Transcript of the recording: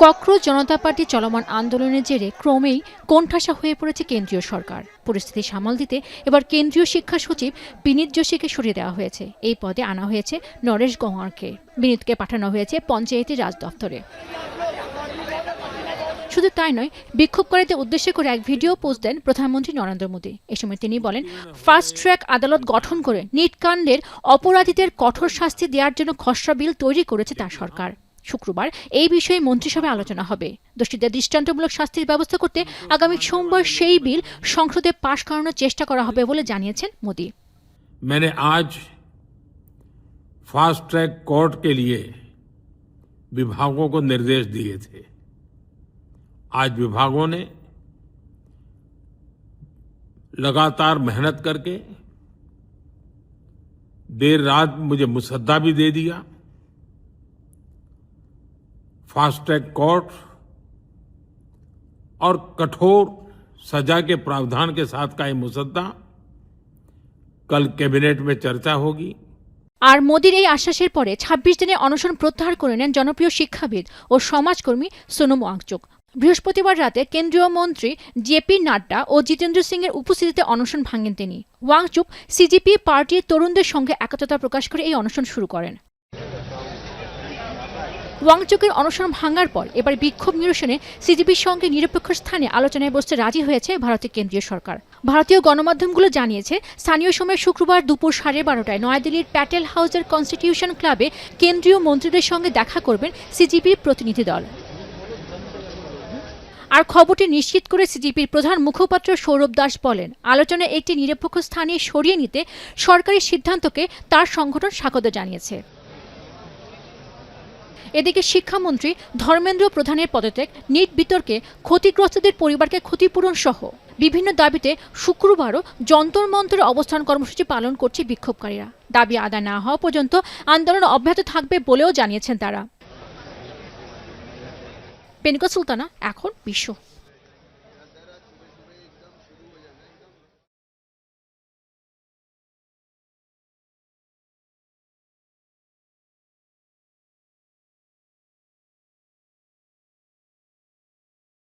Cockroach জনতা party চলমান আন্দোলনের জেরে ক্রমেই কোণঠাসা হয়ে পড়েছে কেন্দ্রীয় সরকার। পরিস্থিতি সামাল দিতে এবার কেন্দ্রীয় শিক্ষা সচিব বিনীত যোশীকে সরিয়ে দেওয়া হয়েছে। এই পদে আনা হয়েছে নরেশ গওয়ারকে। বিনীতকে পাঠানো হয়েছে পঞ্চায়েতি রাজ দফতরে। শুধু তাই নয়, বিক্ষোভকারীদের উদ্দেশ্য করে এক ভিডিও পোস্ট দেন প্রধানমন্ত্রী নরেন্দ্র মোদী। এ সময় তিনি বলেন, ফাস্ট ট্র্যাক আদালত গঠন করে নিট কাণ্ডের অপরাধীদের কঠোর শাস্তি দেওয়ার জন্য খসড়া বিল তৈরি করেছে তার সরকার। শুক্রবার এই বিষয়ে মন্ত্রিসভায় আলোচনা হবে। দোষীদের দৃষ্টান্তমূলক শাস্তির ব্যবস্থা করতে আগামী সোমবার সেই বিল সংসদে পাশ করানোর চেষ্টা করা হবে বলে জানিয়েছেন মোদী। मैंने आज फास्ट ट्रैक कोर्ट के लिए विभागों को निर्देश दिए थे। आज विभागों ने लगातार मेहनत करके देर रात मुझे मुसद्दा भी दे दिया। फास्ट ट्रैक कोर्ट और कठोर सजा के प्रावधान के साथ का ये मुसद्दा कल कैबिनेट में चर्चा होगी। আর মোদীর এই আশ্বাসের পরে ২৬ দিনের অনশন প্রত্যাহার করে নেন জনপ্রিয় শিক্ষাবিদ ও সমাজকর্মী সোনম ওয়াংচুক। বৃহস্পতিবার রাতে কেন্দ্রীয় মন্ত্রী জেপি নাড্ডা ও জিতেন্দ্র সিং এর উপস্থিতিতে অনশন ভাঙেন তিনি। ওয়াংচুক সিজিপি পার্টির তরুণদের সঙ্গে একতা প্রকাশ করে এই অনশন শুরু করেন। ওয়াংচুকের অনশন ভাঙার পর এবার বিক্ষোভ নিরসনে সিজিপির সঙ্গে নিরপেক্ষ স্থানে আলোচনায় বসতে রাজি হয়েছে ভারতের কেন্দ্রীয় সরকার। ভারতীয় গণমাধ্যমগুলো জানিয়েছে, স্থানীয় সময় শুক্রবার দুপুর 12:30টায় নয়াদিল্লির প্যাটেল হাউসের কনস্টিটিউশন ক্লাবে কেন্দ্রীয় মন্ত্রীদের সঙ্গে দেখা করবেন সিজিপির প্রতিনিধি দল। আর খবরটি নিশ্চিত করে সিজিপির প্রধান মুখপাত্র সৌরভ দাস বলেন, আলোচনায় একটি নিরপেক্ষ স্থানে সরিয়ে নিতে সরকারি সিদ্ধান্তকে তার সংগঠন স্বাগত জানিয়েছে। এদিকে শিক্ষামন্ত্রী ধর্মেন্দ্র প্রধানের পদত্যাগ, নিট বিতর্কে ক্ষতিগ্রস্তদের পরিবারকে ক্ষতিপূরণ সহ বিভিন্ন দাবিতে শুক্রবারও যন্তর মন্তরে অবস্থান কর্মসূচি পালন করছে বিক্ষোভকারীরা। দাবি আদায় না হওয়া পর্যন্ত আন্দোলন অব্যাহত থাকবে বলেও জানিয়েছেন তারা। পেনিকা সুলতানা, এখন বিশ্ব।